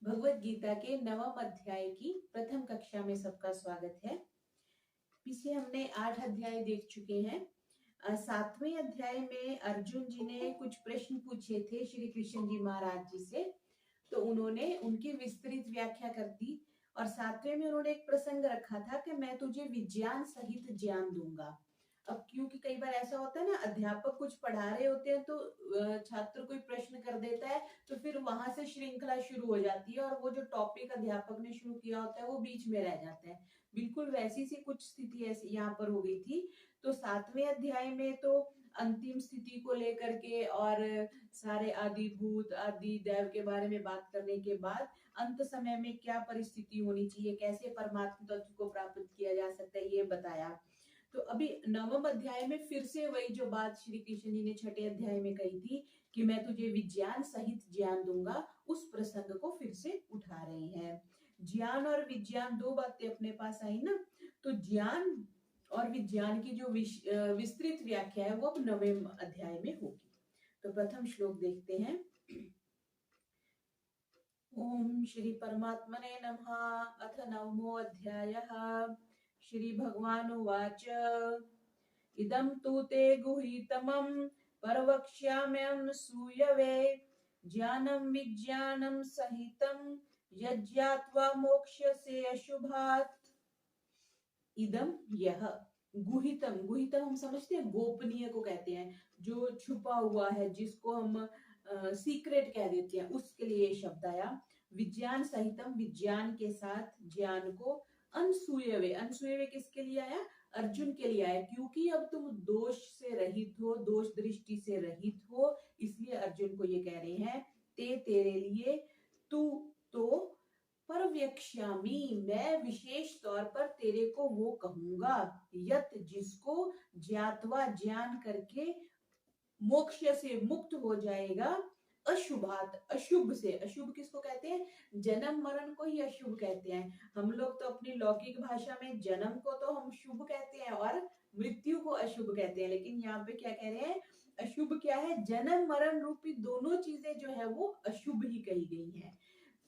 भगवत गीता के नवम अध्याय की प्रथम कक्षा में सबका स्वागत है। पीछे हमने 8 अध्याय देख चुके हैं। 7वें अध्याय में अर्जुन जी ने कुछ प्रश्न पूछे थे श्री कृष्ण जी महाराज जी से, तो उन्होंने उनकी विस्तृत व्याख्या कर दी। और 7वें में उन्होंने एक प्रसंग रखा था कि मैं तुझे विज्ञान सहित ज्ञान दूंगा। अब क्योंकि कई बार ऐसा होता है ना, अध्यापक कुछ पढ़ा रहे होते हैं तो छात्र कोई प्रश्न कर देता है, तो फिर वहां से श्रृंखला शुरू हो जाती है और वो जो टॉपिक अध्यापक ने शुरू किया होता है वो बीच में रह जाता है। बिल्कुल वैसी सी कुछ स्थिति ऐसी यहाँ पर हो गई थी। तो 7वें अध्याय में तो अंतिम स्थिति को लेकर के और सारे आदि भूत आदि देव के बारे में बात करने के बाद अंत समय में क्या परिस्थिति होनी चाहिए, कैसे परमात्मा तत्व को प्राप्त किया जा सकता है, ये बताया। तो अभी नवम अध्याय में फिर से वही जो बात श्री कृष्ण जी ने छठे अध्याय में कही थी कि मैं तुझे विज्ञान सहित ज्ञान दूंगा, उस प्रसंग को फिर से उठा रहे हैं। ज्ञान और विज्ञान दो बातें अपने पास आई ना, तो ज्ञान और विज्ञान की जो विस्तृत व्याख्या है वो अब नवम अध्याय में होगी। तो प्रथम श्लोक देखते हैं। ओम श्री परमात्मने नमः। अथ नवमो अध्यायः। श्री भगवान उवाच इदं तु ते गुह्यतमं परवक्ष्याम्यनसूयवे ज्ञानं विज्ञानं सहितं यज्ञात्वा मोक्ष्यसे अशुभात्। इदम यह गुहितम, गुहितम हम समझते हैं गोपनीय को कहते हैं, जो छुपा हुआ है, जिसको हम सीक्रेट कह देते हैं, उसके लिए ये शब्द आया। विज्ञान सहितम, विज्ञान के साथ ज्ञान को। अनसूयवे, अनसूयवे किसके लिए आया? अर्जुन के लिए आया, क्योंकि अब तुम दोष से रहित हो, दोष दृष्टि से रहित हो, इसलिए अर्जुन को ये कह रहे हैं ते तेरे लिए, तू तो परव्यक्ष्यामि, मैं विशेष तौर पर तेरे को वो कहूंगा, यत जिसको ज्ञातवा ज्ञान करके मोक्ष से मुक्त हो जाएगा, अशुभात अशुभ से। अशुभ किसको कहते हैं? जन्म मरण को ही अशुभ कहते हैं। हम लोग तो अपनी लौकिक भाषा में जन्म को तो हम शुभ कहते हैं और मृत्यु को अशुभ कहते हैं, लेकिन यहाँ पे क्या कह रहे हैं? अशुभ क्या है? जन्म मरण रूपी दोनों चीजें जो है वो अशुभ ही कही गई हैं।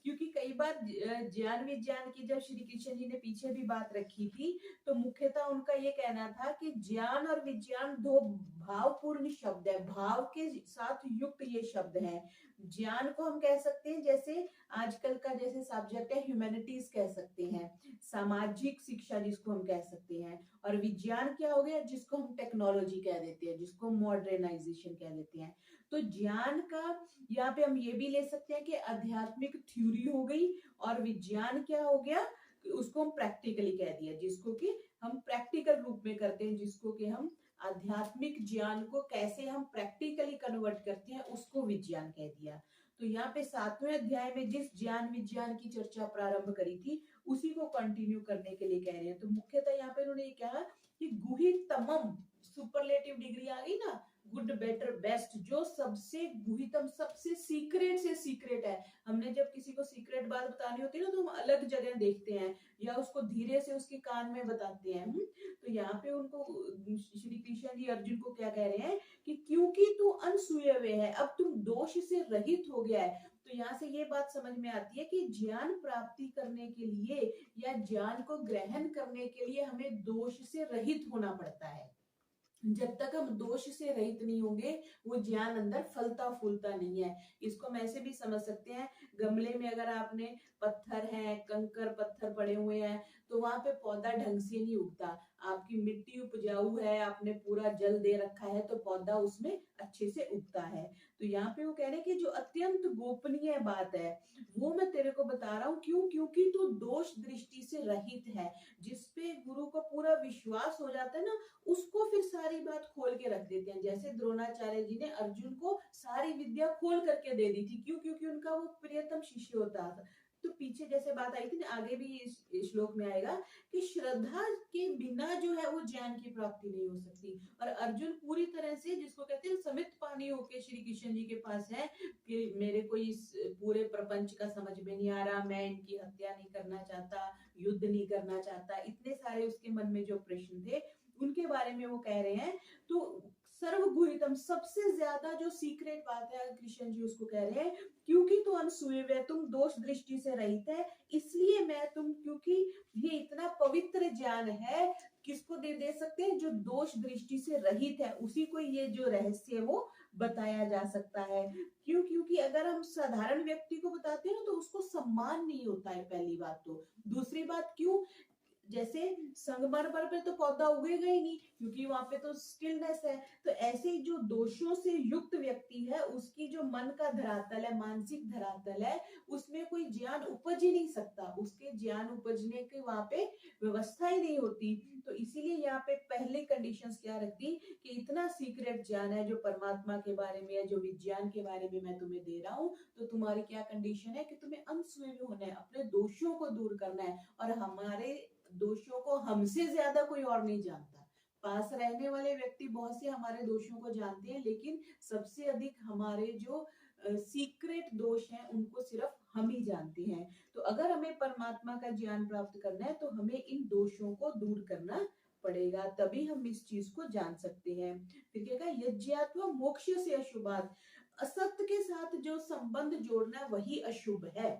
क्योंकि कई बार ज्ञान विज्ञान की जब श्री कृष्ण जी ने पीछे भी बात रखी थी, तो मुख्यतः उनका ये कहना था कि ज्ञान और विज्ञान दो भावपूर्ण शब्द है, भाव के साथ युक्त ये शब्द है। ज्ञान को हम कह सकते हैं जैसे आजकल का जैसे सब्जेक्ट है ह्यूमैनिटीज कह सकते हैं, सामाजिक शिक्षा जिसको हम कह सकते हैं। और विज्ञान क्या हो गया? जिसको हम टेक्नोलॉजी कह देते हैं, जिसको मॉडर्नाइजेशन कह देते हैं। तो ज्ञान का यहाँ पे हम ये भी ले सकते हैं कि आध्यात्मिक थ्योरी हो गई, और विज्ञान क्या हो गया? उसको हम प्रैक्टिकली कह दिया, जिसको कि हम प्रैक्टिकल रूप में करते हैं, जिसको कि हम आध्यात्मिक ज्ञान को कैसे हम प्रैक्टिकली कन्वर्ट करते हैं, उसको विज्ञान कह दिया। तो यहाँ पे 7वें अध्याय में जिस ज्ञान विज्ञान की चर्चा प्रारंभ करी थी, उसी को कंटिन्यू करने के लिए कह रहे हैं। तो मुख्यतः यहाँ पे उन्होंने ये कहा कि गुहितमम, सुपरलेटिव डिग्री आ गई ना, गुड बेटर बेस्ट, जो सबसे गुहितम, सबसे सीक्रेट से सीक्रेट है। हमने जब किसी को सीक्रेट बात बतानी होती है ना, तो हम अलग जगह देखते हैं या उसको धीरे से उसके कान में बताते हैं। तो यहाँ पे उनको श्री कृष्ण जी अर्जुन को क्या कह रहे हैं कि क्योंकि तू अनसूयवे है, अब तुम दोष से रहित हो गया है। तो यहाँ से ये बात समझ में आती है कि ज्ञान प्राप्ति करने के लिए या ज्ञान को ग्रहण करने के लिए हमें दोष से रहित होना पड़ता है। जब तक हम दोष से रहित नहीं होंगे, वो ज्ञान अंदर फलता फूलता नहीं है। इसको हम ऐसे भी समझ सकते हैं, गमले में अगर आपने पत्थर है, कंकर पत्थर पड़े हुए हैं, तो वहां पे पौधा ढंग से नहीं उगता। आपकी मिट्टी उपजाऊ है, आपने पूरा जल दे रखा है, तो पौधा उसमें अच्छे से उगता है। तो यहाँ पे वो कह रहे हैं कि जो अत्यंत गोपनीय बात है वो मैं तेरे को बता रहा हूँ। क्यों? क्योंकि तू दोष दृष्टि से रहित है। जिसपे गुरु को पूरा विश्वास हो जाता है ना, उसको फिर सारी बात खोल के रख देते हैं। जैसे द्रोणाचार्य जी ने अर्जुन को सारी विद्या खोल करके दे दी थी। क्यों? क्योंकि उनका वो प्रियतम शिष्य होता था। तो पीछे जैसे बात आई थी ना, आगे भी इस श्लोक में आएगा कि श्रद्धा के बिना जो है वो ज्ञान की प्राप्ति नहीं हो सकती। और अर्जुन पूरी तरह से, जिसको कहते हैं समित पानी होके श्री कृष्ण जी के पास है कि मेरे को इस पूरे प्रपंच का समझ में नहीं आ रहा, मैं इनकी हत्या नहीं करना चाहता, युद्ध नहीं करना चाहता, इतने सारे उसके मन में जो प्रश्न थे उनके बारे में वो कह रहे हैं। तो सर्वगुहितम, सबसे ज्यादा जो सीक्रेट बात है, कृष्ण जी उसको कह रहे हैं, क्योंकि तो अनसुए, तुम दोष दृष्टि से रहित है, इसलिए मैं तुम, क्योंकि ये इतना पवित्र ज्ञान है, किसको दे सकते हैं, जो दोष दृष्टि से रहित है, उसी को ये जो रहस्य है वो बताया जा सकता है। क्यों? क्योंकि अगर हम साधारण व्यक्ति को बताते हैं ना तो उसको सम्मान नहीं होता है, पहली बात तो। दूसरी बात, क्यों? जैसे संगमरमर पे तो पौधा उगेगा ही नहीं, क्योंकि वहां पे तो स्टिलनेस है। तो ऐसे ही जो दोषों से युक्त व्यक्ति है, उसकी जो मन का धरातल है, मानसिक धरातल है, उसमें कोई ज्ञान उपज ही नहीं सकता, उसके ज्ञान उपजने की वहां पे व्यवस्था ही नहीं होती। तो इसीलिए यहाँ पे पहले कंडीशंस क्या रखती कि इतना सीक्रेट ज्ञान है जो परमात्मा के बारे में है, जो विज्ञान के बारे में मैं तुम्हें दे रहा हूँ, तो तुम्हारी क्या कंडीशन है कि तुम्हें अनसुए होना है, अपने दोषों को दूर करना है। और हमारे दोषों को हमसे ज्यादा कोई और नहीं जानता। पास रहने वाले व्यक्ति बहुत से हमारे दोषों को जानते हैं, लेकिन सबसे अधिक हमारे जो सीक्रेट दोष हैं उनको सिर्फ हम ही जानते हैं। तो अगर हमें परमात्मा का ज्ञान प्राप्त करना है तो हमें इन दोषों को दूर करना पड़ेगा, तभी हम इस चीज को जान सकते हैं। फिर क्या कहा, यज्ञात्वा मोक्ष से अशुभात, असत्य के साथ जो संबंध जोड़ना वही अशुभ है।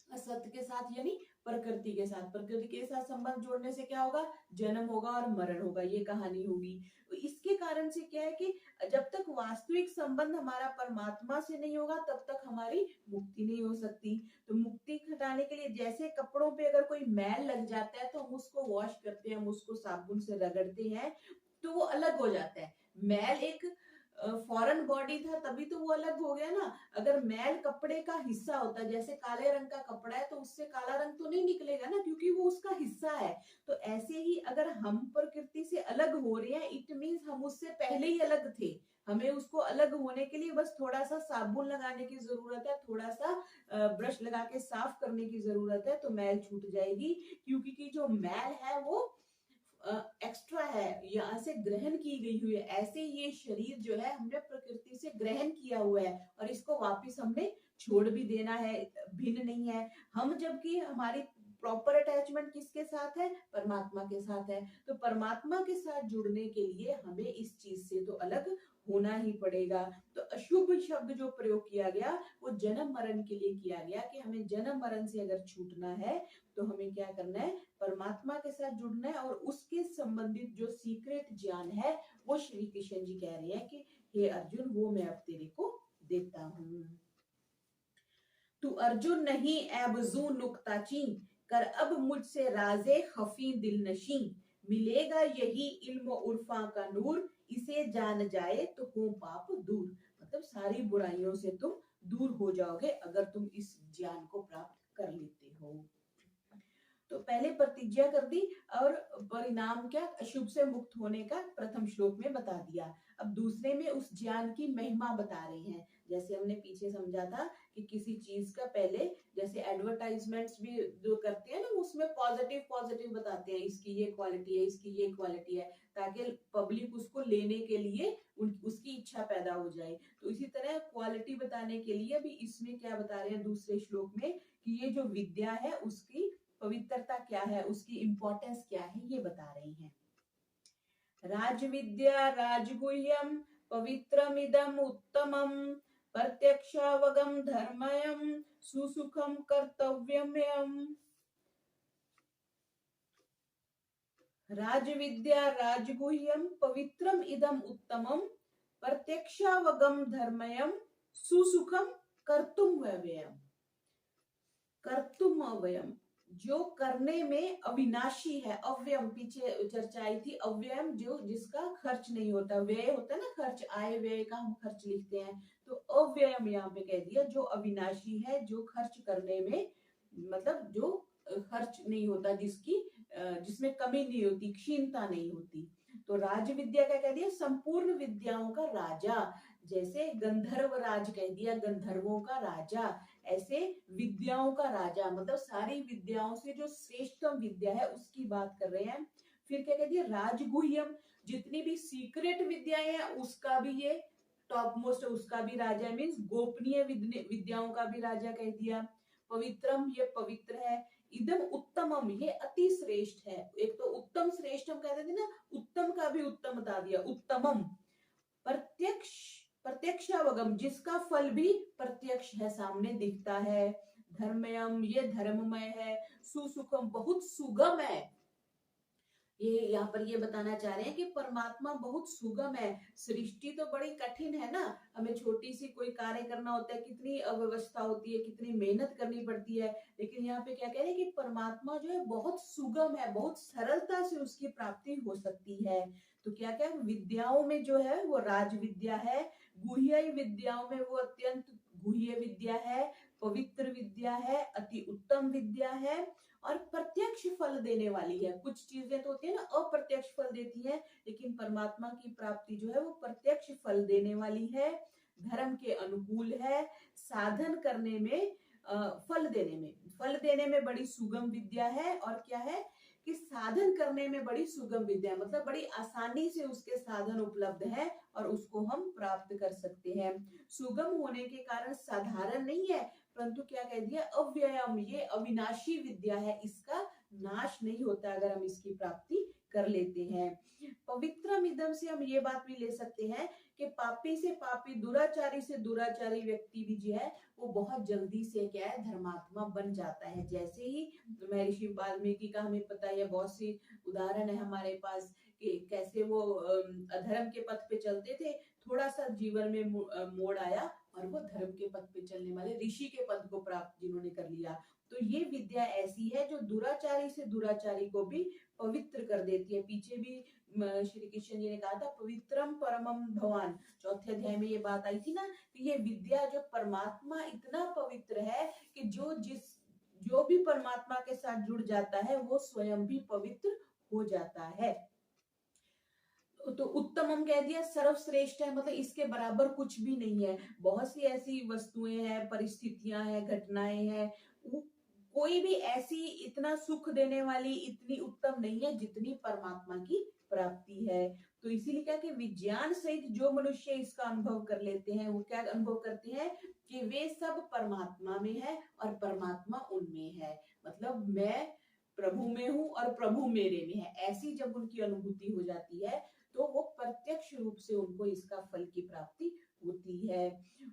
असत्य के साथ यानी प्रकृति के साथ, प्रकृति के साथ संबंध जोड़ने से क्या होगा, जन्म होगा और मरण होगा, ये कहानी होगी। तो इसके कारण से क्या है कि जब तक वास्तविक संबंध हमारा परमात्मा से नहीं होगा तब तक हमारी मुक्ति नहीं हो सकती। तो मुक्ति घटाने के लिए, जैसे कपड़ों पे अगर कोई मैल लग जाता है तो हम उसको वॉश करते हैं, हम उसको साबुन से रगड़ते हैं तो वो अलग हो जाता है। मैल एक फॉरेन बॉडी था तभी तो वो अलग हो गया ना। अगर मैल कपड़े का हिस्सा होता, जैसे काले रंग का कपड़ा है तो उससे काला रंग तो नहीं निकलेगा ना, क्योंकि वो उसका हिस्सा है। तो ऐसे ही अगर हम प्रकृति से अलग हो रहे हैं, इट मीन्स हम उससे पहले ही अलग थे। हमें उसको अलग होने के लिए बस थोड़ा सा साबुन लगाने की जरूरत है, थोड़ा सा ब्रश लगा के साफ करने की जरूरत है, तो मैल छूट जाएगी। क्योंकि की जो मैल है वो एक्स्ट्रा है, यहाँ से ग्रहण की गई हुई है। ऐसे ये शरीर जो है हमने प्रकृति से ग्रहण किया हुआ है और इसको वापस हमने छोड़ भी देना है, भिन्न नहीं है हम। जबकि हमारी प्रॉपर अटैचमेंट किसके साथ है, परमात्मा के साथ है। तो परमात्मा के साथ जुड़ने के लिए हमें इस चीज से तो अलग होना ही पड़ेगा। तो अशुभ शब्द जो प्रयोग किया गया वो जन्म मरण के लिए किया गया, कि हमें जन्म मरण से अगर छूटना है तो हमें क्या करना है, परमात्मा के साथ जुड़ना है। और उसके संबंधित जो सीक्रेट ज्ञान है वो श्री कृष्ण जी कह रहे हैं कि हे अर्जुन, वो मैं अब तेरे को देता हूं। तू अर्जुन नहीं ऐबजू नुक्ताची, कर अब मुझसे राजे खफी दिल नशी, मिलेगा यही इल्म उर्फा का नूर, इसे जान जाए तो हो पाप दूर। मतलब सारी बुराइयों से तुम दूर हो जाओगे अगर तुम इस ज्ञान को प्राप्त कर लेते हो। तो पहले प्रतिज्ञा कर दी और परिणाम क्या, अशुभ से मुक्त होने का प्रथम श्लोक में बता दिया। अब दूसरे में उस ज्ञान की महिमा बता रहे हैं। जैसे हमने पीछे समझा था कि किसी चीज का पहले, जैसे एडवर्टाइजमेंट्स भी जो करते हैं ना, उसमें पॉजिटिव पॉजिटिव बताते हैं, इसकी ये क्वालिटी है, इसकी ये क्वालिटी है, ताकि पब्लिक उसको लेने के लिए उसकी इच्छा पैदा हो जाए। तो इसी तरह क्वालिटी बताने के लिए भी इसमें क्या बता रहे हैं दूसरे श्लोक में, कि ये जो विद्या है उसकी पवित्रता क्या है, उसकी इंपॉर्टेंस क्या है, ये बता रही हैं। राजविद्या राजगुह्यम पवित्रमिदम उत्तमम, प्रत्यक्षावगम धर्मयम सुसुखम कर्तव्यम। राजविद्या राजगुह्यम पवित्रम इदम उत्तमम, प्रत्यक्षावगम धर्मयम सुसुखम कर्तुम व्ययम। कर्तुम अव्ययम, जो करने में अविनाशी है, अव्ययम पीछे चर्चा आई थी, अव्ययम जो जिसका खर्च नहीं होता, व्यय होता है ना खर्च, आय व्यय का हम खर्च लिखते हैं, तो अव्ययम यहाँ पे कह दिया, जो अविनाशी है, जो खर्च करने में मतलब जो खर्च नहीं होता, जिसमें कमी नहीं होती, क्षीणता नहीं होती। तो राज विद्या का कह दिया संपूर्ण विद्याओं का राजा, जैसे गंधर्व राज कह दिया, गंधर्वों का राजा, ऐसे विद्याओं का राजा, मतलब सारी विद्याओं से जो श्रेष्ठतम विद्या है उसकी बात कर रहे हैं। फिर क्या कह दिया, राजगुह्यम, जितनी भी सीक्रेट विद्याएं हैं उसका भी ये टॉप मोस्ट, उसका भी राजा, मीन्स गोपनीय विद्याओं का भी राजा कह दिया। पवित्रम, ये पवित्र है। इदम उत्तमम, ये अति श्रेष्ठ है। एक तो उत्तम श्रेष्ठ हम कहते थे ना, उत्तम का भी उत्तम बता दिया, उत्तमम प्रत्यक्ष प्रत्यक्षावगम, जिसका फल भी प्रत्यक्ष है, सामने दिखता है। धर्मयम, ये धर्ममय है। सुसुखम, बहुत सुगम है। ये यहाँ पर ये बताना चाह रहे हैं कि परमात्मा बहुत सुगम है। सृष्टि तो बड़ी कठिन है ना, हमें छोटी सी कोई कार्य करना होता है, कितनी अव्यवस्था होती है, कितनी मेहनत करनी पड़ती है। लेकिन यहाँ पे क्या कह रहे हैं कि परमात्मा जो है बहुत सुगम है, बहुत सरलता से उसकी प्राप्ति हो सकती है। तो क्या क्या विद्याओं में जो है वो राज विद्या है, गुह्य विद्याओं में वो अत्यंत गुह्य विद्या है, पवित्र विद्या है, अति उत्तम विद्या है और प्रत्यक्ष फल देने वाली है। कुछ चीजें तो होती है ना अप्रत्यक्ष फल देती है, लेकिन परमात्मा की प्राप्ति जो है वो प्रत्यक्ष फल देने वाली है, धर्म के अनुकूल है, साधन करने में फल देने में बड़ी सुगम विद्या है। और क्या है कि साधन करने में बड़ी सुगम विद्या है, मतलब बड़ी आसानी से उसके साधन उपलब्ध है और उसको हम प्राप्त कर सकते हैं। सुगम होने के कारण साधारण नहीं है, परंतु क्या कह दिया, अव्ययम, ये अविनाशी विद्या है, इसका नाश नहीं होता अगर हम इसकी प्राप्ति कर लेते हैं। पवित्रम इदम से हम ये बात भी ले सकते हैं कि पापी से पापी, दुराचारी से दुराचारी व्यक्ति भी जो है वो बहुत जल्दी से क्या है, धर्मात्मा बन जाता है। जैसे ही महर्षि वाल्मीकि का हमें पता है, बहुत सी उदाहरण है हमारे पास कि कैसे वो अधर्म के पथ पे चलते थे, थोड़ा सा जीवन में मोड़ आया और वो धर्म के पथ पे चलने वाले ऋषि के पद को प्राप्त जिन्होंने कर लिया। तो ये विद्या ऐसी है जो दुराचारी से दुराचारी को भी पवित्र कर देती है। पीछे भी श्री कृष्ण जी ने कहा था पवित्रम परमम भवान, चौथे अध्याय में ये बात आई थी ना कि ये विद्या जो परमात्मा इतना पवित्र है कि जो भी परमात्मा के साथ जुड़ जाता है वो स्वयं भी पवित्र हो जाता है। तो उत्तमम कह दिया, सर्वश्रेष्ठ है, मतलब इसके बराबर कुछ भी नहीं है। बहुत सी ऐसी वस्तुएं हैं, परिस्थितियां हैं, घटनाएं हैं, कोई भी ऐसी इतना सुख देने वाली इतनी उत्तम नहीं है जितनी परमात्मा की प्राप्ति है। तो इसीलिए क्या कि विज्ञान सहित जो मनुष्य इसका अनुभव कर लेते हैं वो क्या अनुभव करते हैं कि वे सब परमात्मा में है और परमात्मा उनमें है, मतलब मैं प्रभु में हूँ और प्रभु मेरे में है। ऐसी जब उनकी अनुभूति हो जाती है तो वो प्रत्यक्ष रूप से उनको इसका फल की प्राप्ति होती है।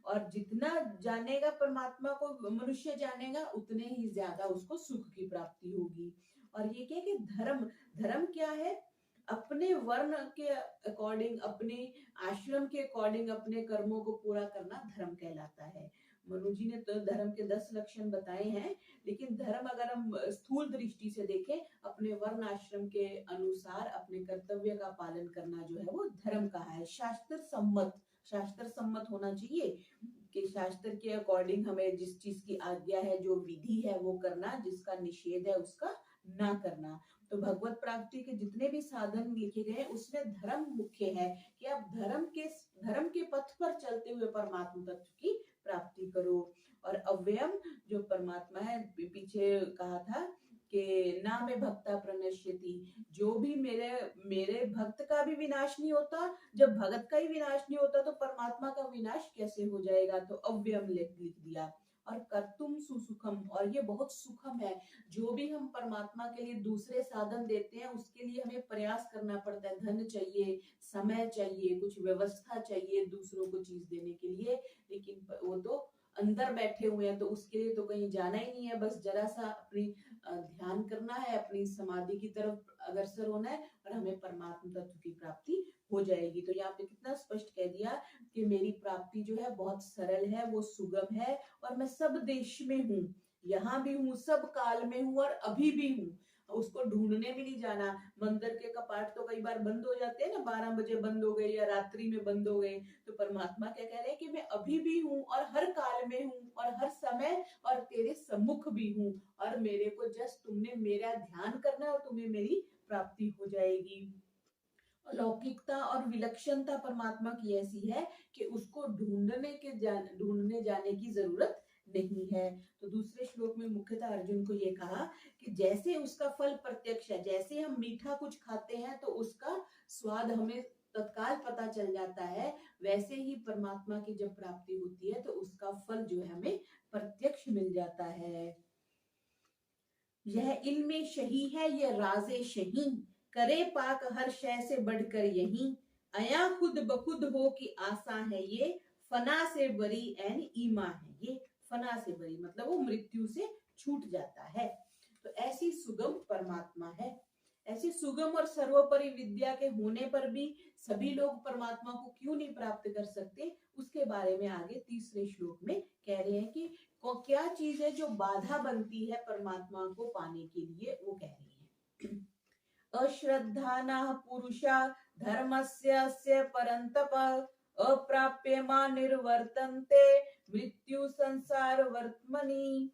और जितना जानेगा परमात्मा को मनुष्य जानेगा उतने ही ज्यादा उसको सुख की प्राप्ति होगी। और ये क्या कि धर्म, धर्म क्या है, अपने वर्ण के अकॉर्डिंग, अपने आश्रम के अकॉर्डिंग अपने कर्मों को पूरा करना धर्म कहलाता है। मनु जी ने तो धर्म के 10 लक्षण बताए हैं, लेकिन धर्म अगर हम स्थूल दृष्टि से देखें, अपने वर्ण आश्रम के अनुसार अपने कर्तव्य का पालन करना जो है वो धर्म कहा है। शास्त्र सम्मत होना चाहिए कि शास्त्र के अकॉर्डिंग हमें जिस चीज की आज्ञा है, जो विधि है वो करना, जिसका निषेध है उसका ना करना। तो भगवत प्राप्ति के जितने भी साधन लिखे गए उसमें धर्म मुख्य है कि आप धर्म के पथ पर चलते हुए परमात्मा तत्व की प्राप्ति करो। और अव्ययम जो परमात्मा है, पीछे कहा था कि ना में भक्ता प्रणश्यति, जो भी मेरे भक्त का भी विनाश नहीं होता, जब भगत का ही विनाश नहीं होता तो परमात्मा का विनाश कैसे हो जाएगा। तो अव्ययम लिख दिया। और कर्तुम सुसुखम, और ये बहुत सुखम है। जो भी हम परमात्मा के लिए दूसरे साधन देते हैं उसके लिए हमें प्रयास करना पड़ता है, धन चाहिए, समय चाहिए, कुछ व्यवस्था चाहिए दूसरों को चीज देने के लिए, लेकिन वो तो अंदर बैठे हुए हैं तो उसके लिए तो कहीं जाना ही नहीं है, बस जरा सा अपनी ध्यान करना है, अपनी समाधि की तरफ अग्रसर होना है और हमें परमात्मा तत्व की प्राप्ति हो जाएगी। तो यहाँ पे कितना स्पष्ट कह दिया कि मेरी प्राप्ति जो है बहुत सरल है, वो सुगम है और मैं सब देश में हूँ, यहाँ भी हूँ, सब काल में हूँ और अभी भी हूँ। उसको ढूंढने भी नहीं जाना। मंदिर के कपाट तो कई बार बंद हो जाते हैं ना, 12 बजे बंद हो गए या रात्रि में बंद हो गए, तो परमात्मा क्या कह रहे हैं कि मैं अभी भी हूँ और हर काल में हूँ और हर समय और तेरे सम्मुख भी हूँ, और मेरे को जस्ट तुमने मेरा ध्यान करना है और तुम्हें मेरी प्राप्ति हो जाएगी। अलौकिकता और विलक्षणता परमात्मा की ऐसी है कि उसको ढूंढने जाने की जरूरत नहीं है। तो दूसरे श्लोक में मुख्यतः अर्जुन को ये कहा कि जैसे उसका फल प्रत्यक्ष है, जैसे हम मीठा कुछ खाते हैं तो उसका स्वाद हमें तत्काल पता चल जाता है, वैसे ही परमात्मा की जब प्राप्ति होती है तो उसका फल जो है हमें प्रत्यक्ष मिल जाता है। यह इल्मे शही है, यह राजे शही, करे पाक हर शय से बढ़कर यही, अया खुद बखुद हो की आशा है ये, फना से बरी एन ईमा है ये। फना से बरी मतलब वो मृत्यु से छूट जाता है। तो ऐसी सुगम परमात्मा है। ऐसी सुगम और सर्वोपरि विद्या के होने पर भी सभी लोग परमात्मा को क्यों नहीं प्राप्त कर सकते, उसके बारे में आगे तीसरे श्लोक में कह रहे हैं कि क्या चीज है जो बाधा बनती है परमात्मा को पाने के लिए, वो कह रही है। अश्रद्धानः पुरुषा धर्मस्य परन्तप, अप्राप्यमा निर्वर्तन्ते मृत्यु संसार वर्त्मनि।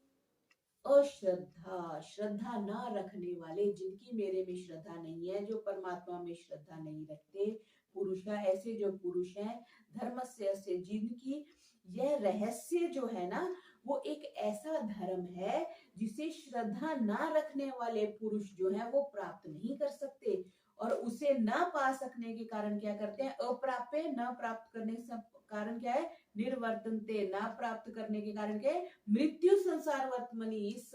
अश्रद्धा, श्रद्धा ना रखने वाले, जिनकी मेरे में श्रद्धा नहीं है, जो परमात्मा में श्रद्धा नहीं रखते, पुरुषा ऐसे जो पुरुष हैं, धर्मस्य से जिनकी यह रहस्य जो है ना, वो एक ऐसा धर्म है जिसे श्रद्धा ना रखने वाले पुरुष जो है वो प्राप्त नहीं कर सकते। और उसे न पा सकने के कारण क्या करते हैं, अप्राप्य, न प्राप्त करने का कारण क्या है, निर्वर्तनते, ना प्राप्त करने के कारण क्या है, मृत्यु संसार वर्तमनी। इस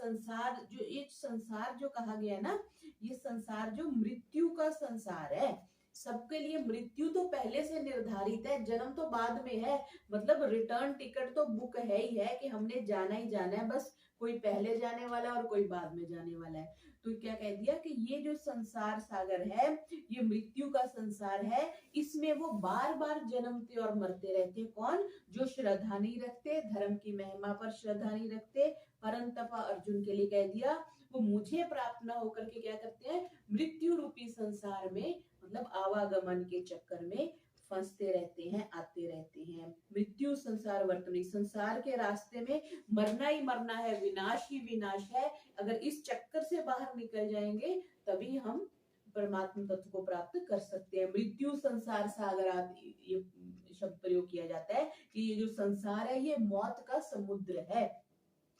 संसार जो कहा गया है ना, ये संसार जो मृत्यु का संसार है, सबके लिए मृत्यु तो पहले से निर्धारित है, जन्म तो बाद में है। मतलब रिटर्न टिकट तो बुक है ही है कि हमने जाना ही जाना है, बस कोई पहले जाने वाला है और कोई बाद में जाने वाला है। तो क्या कह दिया कि ये जो संसार सागर है, ये मृत्यु का संसार है, इसमें वो बार बार जन्मते और मरते रहते हैं। कौन? जो श्रद्धा नहीं रखते, धर्म की महिमा पर श्रद्धा नहीं रखते। परंतपा अर्जुन के लिए कह दिया, वो मुझे प्राप्त न होकर के क्या करते हैं, मृत्यु रूपी संसार में, मतलब आवागमन के चक्कर में फंसते रहते हैं, आते रहते हैं। मृत्यु संसार वर्तनी, संसार के रास्ते में मरना ही मरना है, विनाश ही विनाश है। अगर इस चक्कर से बाहर निकल जाएंगे तभी हम परमात्मा तत्व को प्राप्त कर सकते हैं। मृत्यु संसार सागर आदि ये शब्द प्रयोग किया जाता है कि ये जो संसार है ये मौत का समुद्र है,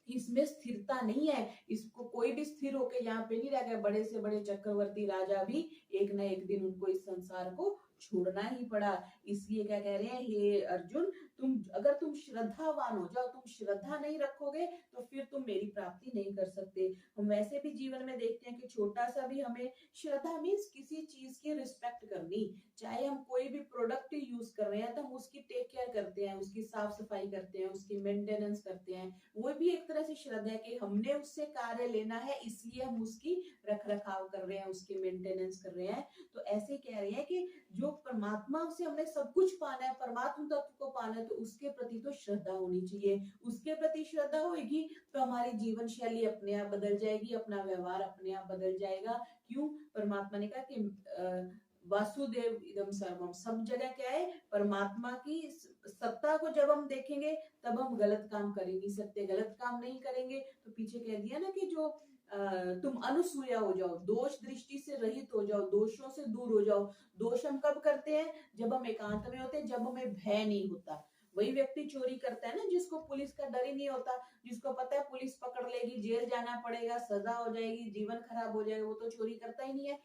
इसमें स्थिरता नहीं है। इसको कोई भी स्थिर होके यहाँ पे नहीं रह गया। बड़े से बड़े चक्रवर्ती राजा भी एक ना एक दिन उनको इस संसार को छोड़ना ही पड़ा। इसलिए क्या कह रहे हैं, हे अर्जुन, अगर तुम श्रद्धावान हो जाओ, तुम श्रद्धा नहीं रखोगे तो फिर तुम मेरी प्राप्ति नहीं कर सकते। हम वैसे भी जीवन में देखते हैं कि छोटा सा भी हमें श्रद्धा मीन्स किसी चीज की रिस्पेक्ट करनी, चाहे हम कोई भी प्रोडक्ट यूज कर रहे हैं तो हम उसकी टेक केयर करते हैं, उसकी साफ सफाई करते हैं, उसकी मेंटेनेंस करते हैं। वो भी एक तरह से श्रद्धा है कि हमने उससे कार्य लेना है, इसलिए हम उसकी रख रखाव कर रहे हैं, उसकी मेंटेनेंस कर रहे हैं। तो ऐसे कह रहे हैं कि जो परमात्मा से हमने सब कुछ पाना है, परमात्मा तत्व को पाना है, तो उसके प्रति तो श्रद्धा होनी चाहिए। उसके प्रति श्रद्धा होगी तो हमारी जीवन शैली अपने आप बदल जाएगी, अपना व्यवहार अपने आप बदल जाएगा। क्यों? परमात्मा ने कहा कि वासुदेव इदम सर्वम, सब जगह क्या है, परमात्मा की सत्ता को जब हम देखेंगे तब हम गलत काम कर ही नहीं सकते। गलत काम नहीं करेंगे तो पीछे कह दिया ना कि जो तुम अनुसूया हो जाओ, दोष दृष्टि से रहित हो जाओ, दोषों से दूर हो जाओ। दोष हम कब करते हैं? जब हम एकांत में होते हैं, जब हमें भय नहीं होता। वही व्यक्ति चोरी करता है ना जिसको पुलिस का डर ही नहीं होता, जिसको पता है पुलिस पकड़ लेगी, जेल जाना पड़ेगा, सजा हो जाएगी, जीवन खराब हो जाएगा, वो तो चोरी करता ही नहीं है।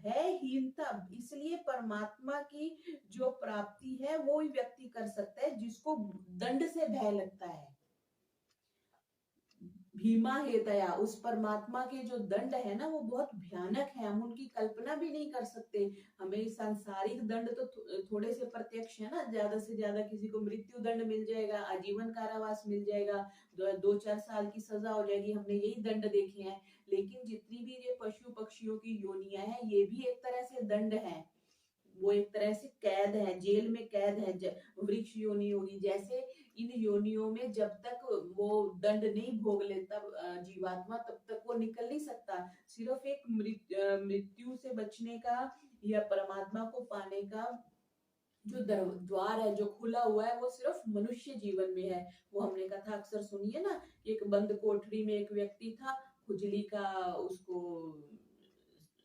भयहीनता, इसलिए परमात्मा की जो प्राप्ति है वो ही व्यक्ति कर सकता है जिसको दंड से भय लगता है। भीमा हेतया, उस परमात्मा के जो दंड है ना वो बहुत भयानक है, हम उनकी कल्पना भी नहीं कर सकते। हमें सांसारिक दंड तो थोड़े से प्रत्यक्ष है ना, ज्यादा से ज्यादा किसी को मृत्यु दंड मिल जाएगा, आजीवन कारावास मिल जाएगा, 2-4 साल की सजा हो जाएगी, हमने यही दंड देखे हैं। लेकिन जितनी भी ये पशु पक्षियों की योनियां हैं, ये भी एक तरह से दंड है, वो एक तरह से कैद है, जेल में कैद है। वृक्ष योनि होगी, जैसे इन योनियों में जब तक वो दंड नहीं भोग लेता जीवात्मा, तब तक वो निकल नहीं सकता। सिर्फ एक मृत्यु से बचने का या परमात्मा को पाने का जो द्वार है, जो खुला हुआ है, वो सिर्फ मनुष्य जीवन में है। वो हमने कहा था, अक्सर सुनिए ना, एक बंद कोठरी में एक व्यक्ति था, खुजली का उसको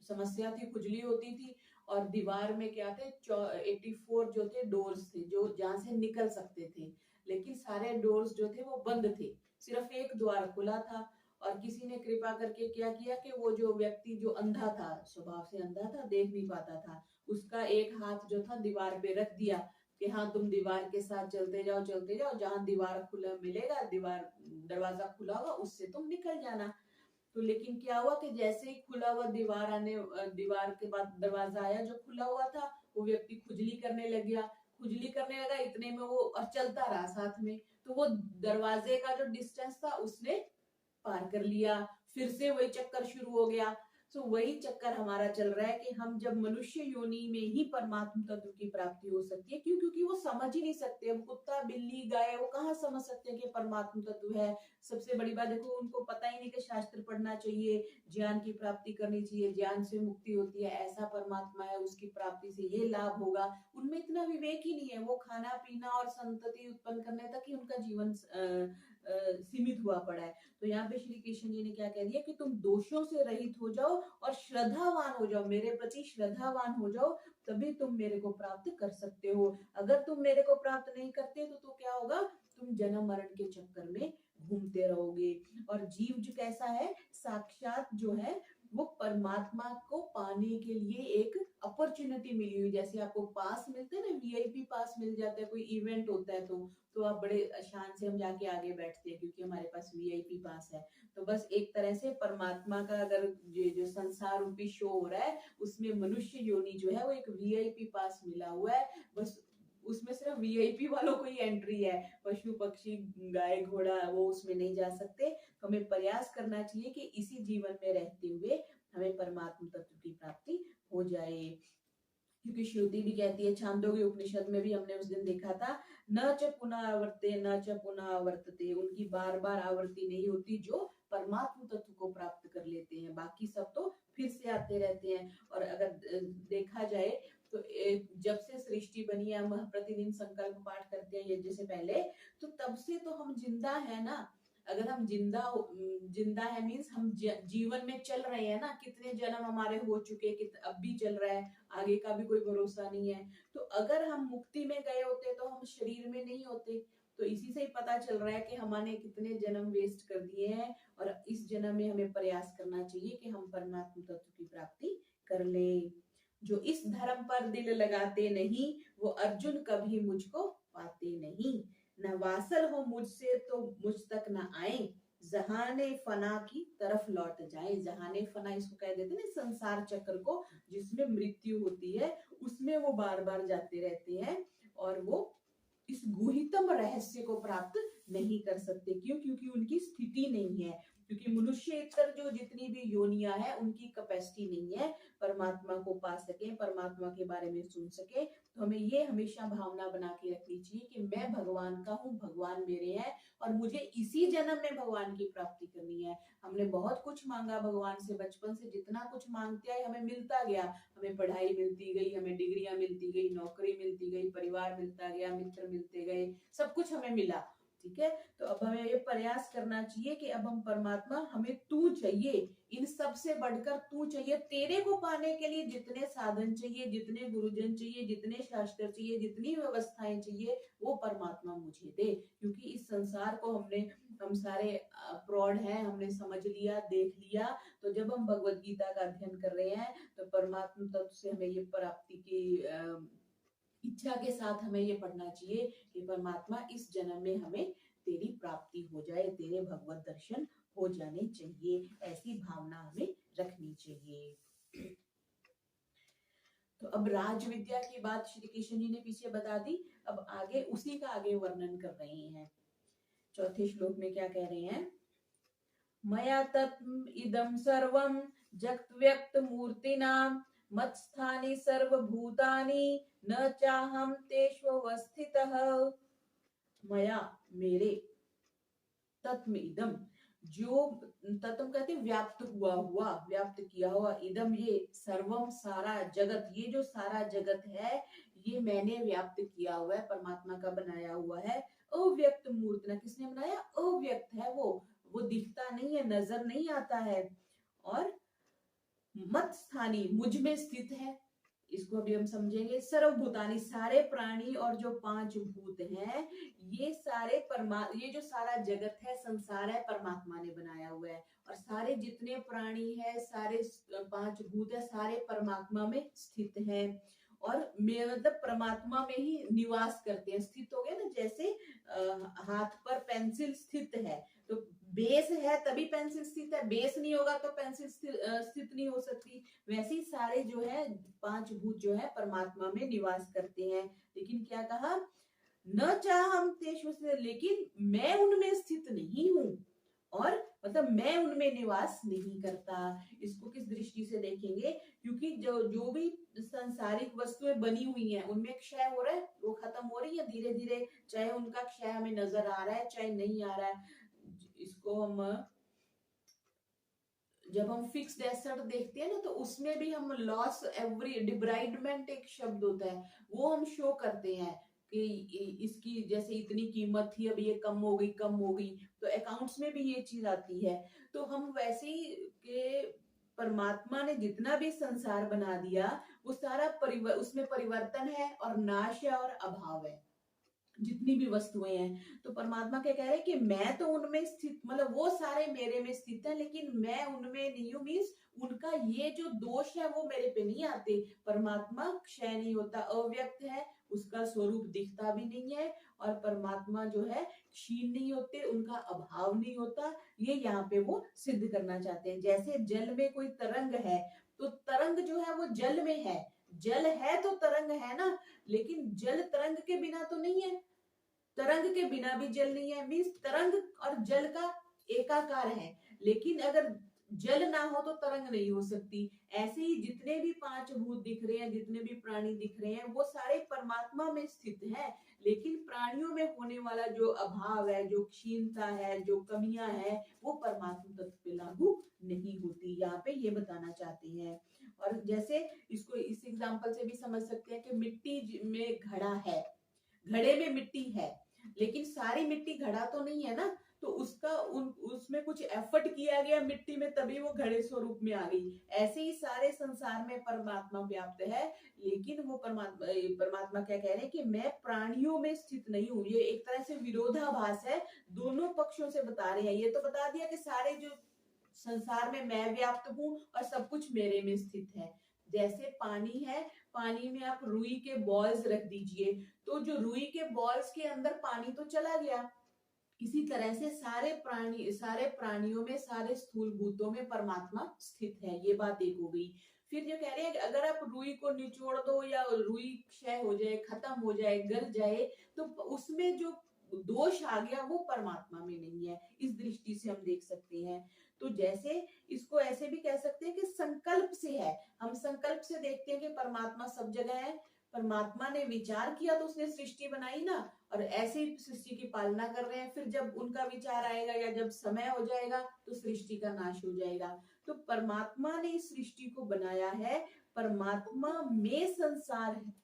समस्या थी, खुजली होती थी, और दीवार में क्या थे, 84 जो थे डोर्स थे जो जहां से निकल सकते थे, लेकिन सारे डोर्स जो थे वो बंद थे, सिर्फ एक द्वार खुला था। और किसी ने कृपा करके क्या किया कि वो जो व्यक्ति जो अंधा था, स्वभाव से अंधा था, देख नहीं पाता था, उसका एक हाथ जो था दीवार पे रख दिया कि हाँ तुम दीवार के साथ चलते जाओ, चलते जाओ, जहां दीवार खुला मिलेगा, दीवार दरवाजा खुला होगा, उससे तुम निकल जाना। तो लेकिन क्या हुआ कि जैसे ही खुला हुआ दीवार के बाद दरवाजा आया जो खुला हुआ था, वो व्यक्ति खुजली करने लग गया, खुजली करने लगा, इतने में वो और चलता रहा साथ में, तो वो दरवाजे का जो डिस्टेंस था उसने पार कर लिया, फिर से वही चक्कर शुरू हो गया। तो वही चक्कर हमारा चल रहा है कि हम जब मनुष्य योनि में ही परमात्मा तत्व की प्राप्ति हो सकती है, क्यों? क्योंकि वो समझ ही नहीं सकते। अब कुत्ता, बिल्ली, गाय, वो कहाँ समझ सकते हैं कि परमात्मा तत्व है। सबसे बड़ी बात देखो, उनको पता ही नहीं कि शास्त्र पढ़ना चाहिए, ज्ञान की प्राप्ति करनी चाहिए, ज्ञान से मुक्ति होती है, ऐसा परमात्मा है, उसकी प्राप्ति से ये लाभ होगा। उनमें इतना विवेक ही नहीं है। वो खाना पीना और संतति उत्पन्न करने तक ही उनका जीवन सीमित हुआ पड़ा है। तो यहाँ पे श्री कृष्ण जी ने क्या कह दिया कि तुम दोषों से रहित हो जाओ और श्रद्धावान हो जाओ, मेरे प्रति श्रद्धावान हो जाओ, तभी तुम मेरे को प्राप्त कर सकते हो। अगर तुम मेरे को प्राप्त नहीं करते तो क्या होगा? तुम जन्म मरण के चक्कर में घूमते रहोगे। और जीव जो कैसा है, साक्षात जो है वो परमात्मा को पाने के लिए एक अपॉर्चुनिटी मिली हुई। जैसे आपको पास मिलते हैं ना, वीआईपी पास मिल जाता है, कोई इवेंट होता है तो आप बड़े शान से हम जाके आगे बैठते हैं क्योंकि हमारे पास वीआईपी पास है। तो बस एक तरह से परमात्मा का अगर जो संसार रूपी शो हो रहा है, उसमें मनुष्य योनि जो है वो एक वीआईपी पास मिला हुआ है। बस उसमें सिर्फ वीआईपी वालों को ही एंट्री है, पशु पक्षी गाय घोड़ा वो उसमें नहीं जा सकते। तो हमें प्रयास करना चाहिए कि इसी जीवन में रहते हुए हमें परमात्मा तत्व की प्राप्ति हो जाए। क्योंकि श्रुति भी कहती है, छांदोग्य उपनिषद में भी हमने उस दिन देखा था, न च पुनः आवर्ते न च पुनः आवर्तते, उनकी बार बार आवृत्ति नहीं होती जो परमात्मा तत्व को प्राप्त कर लेते हैं। बाकी सब तो फिर से आते रहते हैं। और अगर देखा जाए तो जब से सृष्टि बनी है, हम प्रतिदिन संकल्प पाठ करते हैं यज्ञ से पहले, तो तब से तो हम जिंदा है ना। अगर हम जिंदा है मीन्स हम जीवन में चल रहे हैं ना। कितने जन्म हमारे हो चुके, अब भी चल रहा है, आगे का भी कोई भरोसा नहीं है। तो अगर हम मुक्ति में गए होते तो हम शरीर में नहीं होते। तो इसी से ही पता चल रहा है कि हमने कितने जन्म वेस्ट कर दिए हैं। और इस जन्म में हमें प्रयास करना चाहिए कि हम परमात्मा तत्व की प्राप्ति कर लें। जो इस धर्म पर दिल लगाते नहीं, वो अर्जुन कभी मुझको पाते नहीं। न वासल हो मुझसे तो मुझ तक न आए, जहाने फना की तरफ लौट जाए। जहाने फना इसको कह देते हैं संसार चक्र को, जिसमें मृत्यु होती है, उसमें वो बार बार जाते रहते हैं और वो इस गुहितम रहस्य को प्राप्त नहीं कर सकते। क्यों? क्योंकि उनकी स्थिति नहीं है। क्योंकि मनुष्य इतर जो जितनी भी योनियां है, उनकी कैपेसिटी नहीं है परमात्मा को पा सके, परमात्मा के बारे में सुन सके। तो हमें ये हमेशा भावना बना के रखनी चाहिए कि मैं भगवान का हूँ, भगवान मेरे हैं और मुझे इसी जन्म में भगवान की प्राप्ति करनी है। हमने बहुत कुछ मांगा भगवान से, बचपन से जितना कुछ मांगते आए हमें मिलता गया। हमें पढ़ाई मिलती गई, हमें डिग्रियां मिलती गई, नौकरी मिलती गई, परिवार मिलता गया, मित्र मिलते गए, सब कुछ हमें मिला। ठीक है, तो अब हमें ये प्रयास करना चाहिए कि अब हम परमात्मा, हमें तू चाहिए, इन सब से बढ़कर तू चाहिए। तेरे को पाने के लिए जितने साधन चाहिए, जितने गुरुजन चाहिए, जितने शास्त्र चाहिए, जितनी व्यवस्थाएं चाहिए, वो परमात्मा मुझे दे। क्योंकि इस संसार को हम सारे प्रौढ़ हैं, हमने समझ लिया, देख लिया। तो जब हम भगवत गीता का अध्ययन कर रहे हैं तो परमात्मा तत्व से हमें ये प्राप्ति की इच्छा के साथ हमें ये पढ़ना चाहिए कि परमात्मा इस जन्म में हमें तेरी प्राप्ति हो जाए, तेरे भगवत दर्शन हो जाने चाहिए। ऐसी भावना हमें रखनी चाहिए। तो अब राज विद्या की बात श्री कृष्ण जी ने पीछे बता दी। अब आगे उसी का आगे वर्णन कर रहे हैं। चौथे श्लोक में क्या कह रहे हैं? मया तत्म इदं सर्वं जगत व्यक्त मूर्तिना मत्स्थानि सर्वभूतानि न चाहम तेष्वस्थितः। मया मेरे, तत्म इदम जो, तत्म कहते व्याप्त हुआ, व्याप्त किया हुआ, इदम ये, सर्वम सारा जगत, ये जो सारा जगत है ये मैंने व्याप्त किया हुआ है, परमात्मा का बनाया हुआ है। अव्यक्त मूर्ति, किसने बनाया? अव्यक्त है वो दिखता नहीं है, नजर नहीं आता है। और मत स्थानी, मुझ में स्थित है। इसको अभी हम समझेंगे। सर्वभूतानि, सारे प्राणी और जो 5 भूत हैं, ये सारे ये जो सारा जगत है, संसार है, परमात्मा ने बनाया हुआ है। और सारे जितने प्राणी है, सारे 5 भूत है, सारे परमात्मा में स्थित हैं। और मतलब परमात्मा में ही निवास करते हैं, स्थित हो गए ना। जैसे हाथ पर पेंसिल स्थित है, तो बेस है तभी पेंसिल स्थित है, बेस नहीं होगा तो पेंसिल स्थित नहीं हो सकती। वैसे ही सारे जो है पांच भूत जो है परमात्मा में निवास करते हैं। लेकिन क्या कहा, न चाहम तेषु स्थित, लेकिन मैं उनमें स्थित नहीं हूं, और मतलब मैं उनमें निवास नहीं करता। इसको किस दृष्टि से देखेंगे, क्योंकि जो भी सांसारिक वस्तुएं बनी हुई हैं उनमें क्षय हो रहा है, वो खत्म हो रही है धीरे धीरे, चाहे उनका क्षय हमें नजर आ रहा है चाहे नहीं आ रहा है। इसको हम जब हम फिक्स्ड एसेट देखते हैं ना, तो उसमें भी हम लॉस एवरी डिब्राइडमेंट एक शब्द होता है, वो हम शो करते हैं कि इसकी जैसे इतनी कीमत थी अब ये कम हो गई कम हो गई, तो अकाउंट्स में भी ये चीज आती है। तो हम वैसे ही के परमात्मा ने जितना भी संसार बना दिया वो सारा उसमें परिवर्तन है और नाश है और अभाव है, जितनी भी वस्तुएं हैं। तो परमात्मा क्या कह रहे हैं कि मैं तो उनमें स्थित, मतलब वो सारे मेरे में स्थित है लेकिन मैं उनमें नहीं हूं। मीन्स उनका ये जो दोष है वो मेरे पे नहीं आते। परमात्मा क्षय नहीं होता, अव्यक्त है, उसका स्वरूप दिखता भी नहीं है, और परमात्मा जो है क्षीण नहीं होते, उनका अभाव नहीं होता। ये यहाँ पे वो सिद्ध करना चाहते हैं। जैसे जल में कोई तरंग है, तो तरंग जो है वो जल में है, जल है तो तरंग है ना, लेकिन जल तरंग के बिना तो नहीं है, तरंग के बिना भी जल नहीं है। मीन्स तरंग और जल का एकाकार है, लेकिन अगर जल ना हो तो तरंग नहीं हो सकती। ऐसे ही जितने भी पांच भूत दिख रहे हैं, जितने भी प्राणी दिख रहे हैं, वो सारे परमात्मा में स्थित हैं, लेकिन प्राणियों में होने वाला जो अभाव है, जो क्षीणता है, जो कमियां है, वो परमात्मा तत्व पे लागू नहीं होती। यहाँ पे ये बताना चाहते हैं। और जैसे इसको इस एग्जाम्पल से भी समझ सकते हैं कि मिट्टी में घड़ा है, घड़े में मिट्टी है, लेकिन सारी मिट्टी घड़ा तो नहीं है ना, तो उसमें कुछ एफर्ट किया गया मिट्टी में, तभी वो घड़े स्वरूप में आ गई। ऐसे ही सारे संसार में परमात्मा व्याप्त है, लेकिन वो परमात्मा क्या कह रहे हैं कि मैं प्राणियों में स्थित नहीं हूं। ये एक तरह से विरोधाभास है, दोनों पक्षों से बता रहे हैं। ये तो बता दिया कि सारे जो संसार में मैं व्याप्त हूं और सब कुछ मेरे में स्थित है। जैसे पानी है, पानी में आप रुई के बॉल्स रख दीजिए, तो जो रुई के बॉल्स के अंदर पानी तो चला गया। इसी तरह से सारे प्राणियों में, सारे स्थूल भूतों में परमात्मा स्थित है। ये बात एक हो गई। फिर जो कह रहे हैं कि अगर आप रुई को निचोड़ दो या रुई क्षय हो जाए, खत्म हो जाए, गल जाए, तो उसमें जो दोष आ गया वो परमात्मा में नहीं है। इस दृष्टि से हम देख सकते हैं। तो जैसे इसको ऐसे भी कह सकते हैं कि संकल्प से है, हम संकल्प से देखते हैं कि परमात्मा सब जगह है। परमात्मा ने विचार किया तो उसने सृष्टि बनाई ना, और ऐसे ही सृष्टि की पालना कर रहे हैं। फिर जब उनका विचार आएगा या जब समय हो जाएगा तो सृष्टि का नाश हो जाएगा। तो परमात्मा ने इस सृष्टि को बनाया है, परमात्मा में संसार है,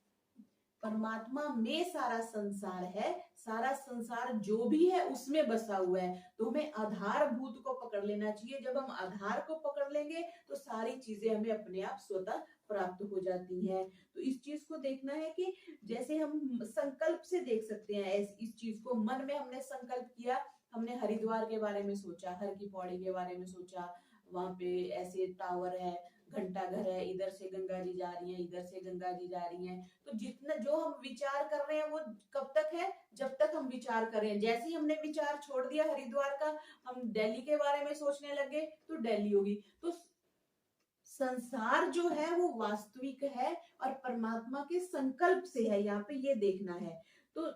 परमात्मा में सारा संसार है, सारा संसार जो भी है उसमें बसा हुआ है। तो हमें आधारभूत को पकड़ लेना चाहिए। जब हम आधार को पकड़ लेंगे तो सारी चीजें हमें अपने आप स्वतः प्राप्त हो जाती हैं। तो इस चीज को देखना है कि जैसे हम संकल्प से देख सकते हैं इस चीज को। मन में हमने संकल्प किया, हमने हरिद्वार के बारे में सोचा, हर की पौड़ी के बारे में सोचा, वहां पे ऐसे टावर है, घंटा घर है, इधर से गंगा जी जा रही है, इधर से गंगा जी जा रही है। तो जितना जो हम विचार कर रहे हैं वो कब तक है, जब तक हम विचार कर रहे हैं। जैसे ही हमने विचार छोड़ दिया हरिद्वार का, हम दिल्ली के बारे में सोचने लगे तो दिल्ली होगी। तो संसार जो है वो वास्तविक है और परमात्मा के संकल्प से है, यहाँ पे ये देखना है। तो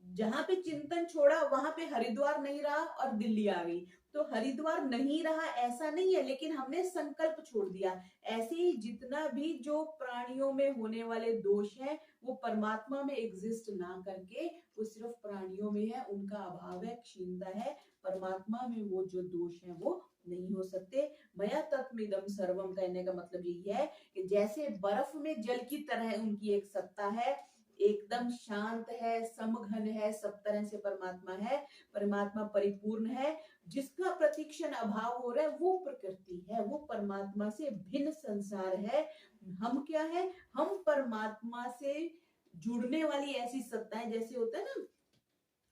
जहां पे चिंतन छोड़ा वहां पे हरिद्वार नहीं रहा और दिल्ली आ गई। तो हरिद्वार नहीं रहा ऐसा नहीं है, लेकिन हमने संकल्प छोड़ दिया। ऐसे ही जितना भी जो प्राणियों में होने वाले दोष हैं वो परमात्मा में एग्जिस्ट ना करके वो सिर्फ प्राणियों में है, उनका अभाव है, क्षीणता है। परमात्मा में वो जो दोष है वो नहीं हो सकते। मया तत्मिदम सर्वम कहने का मतलब यही है कि जैसे बर्फ में जल की तरह उनकी एक सत्ता है, एकदम शांत है, समघन है, सब तरह से परमात्मा है, परमात्मा परिपूर्ण है। जिसका प्रतिक्षण अभाव हो रहा है वो प्रकृति है, वो परमात्मा से भिन्न संसार है। हम क्या है, हम परमात्मा से जुड़ने वाली ऐसी सत्ता है। जैसे होता है ना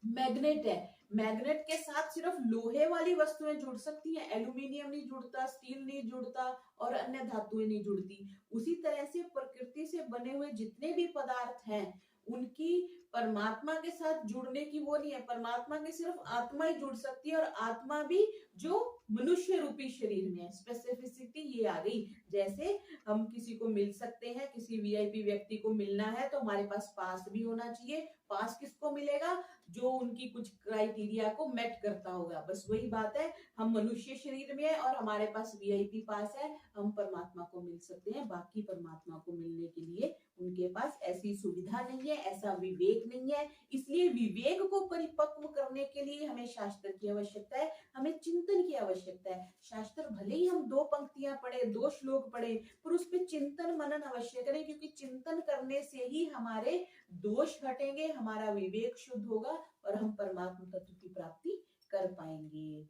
मैग्नेट है, मैग्नेट के साथ सिर्फ लोहे वाली वस्तुएं जुड़ सकती हैं, एल्यूमिनियम नहीं जुड़ता, स्टील नहीं जुड़ता और अन्य धातुएं नहीं जुड़ती। उसी तरह से प्रकृति से बने हुए जितने भी पदार्थ हैं उनकी परमात्मा के साथ जुड़ने की वो नहीं है। परमात्मा के सिर्फ आत्मा ही जुड़ सकती है, और आत्मा भी जो मनुष्य रूपी शरीर में है। स्पेसिफिसिटी ये आ गई। जैसे हम किसी को मिल सकते हैं, किसी वीआईपी व्यक्ति को मिलना है तो हमारे पास पास भी होना चाहिए। पास किसको मिलेगा? जो उनकी कुछ क्राइटेरिया को मेट करता होगा। बस वही बात है, हम मनुष्य शरीर में है और हमारे पास वीआईपी पास है, हम परमात्मा को मिल सकते हैं। बाकी परमात्मा को मिलने के लिए उनके पास ऐसी सुविधा नहीं है, ऐसा विवेक नहीं है। इसलिए विवेक को परिपक्व करने के लिए हमें शास्त्र की आवश्यकता है, हमें चिंतन की आवश्यकता है। शास्त्र भले ही हम 2 पंक्तियां पढ़े, 2 श्लोक पढ़े, पर उस पर चिंतन मनन अवश्य करें, क्योंकि चिंतन करने से ही हमारे दोष हटेंगे, हमारा विवेक शुद्ध होगा और हम परमात्मा तत्व की प्राप्ति कर पाएंगे।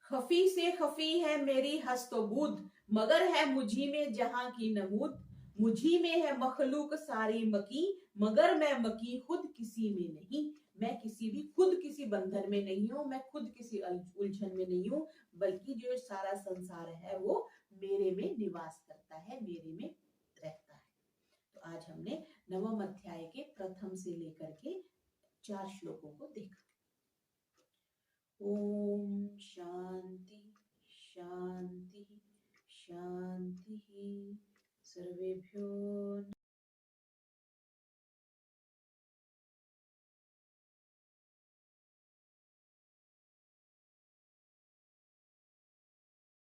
खफी से खफी है मेरी हस्तबूद, मगर है मुझी में जहां की नमूद। मुझी में है मखलूक सारी मकी, मगर मैं मकी खुद किसी में नहीं। मैं किसी भी खुद किसी बंधन में नहीं हूं, मैं खुद किसी उलझन में नहीं हूं, बल्कि जो सारा संसार है वो मेरे में निवास करता है, मेरे में रहता है। तो आज हमने नवम अध्याय के प्रथम से लेकर के 4 श्लोकों को देखा। ओम शांति शांति शांति। सर्वेभ्यो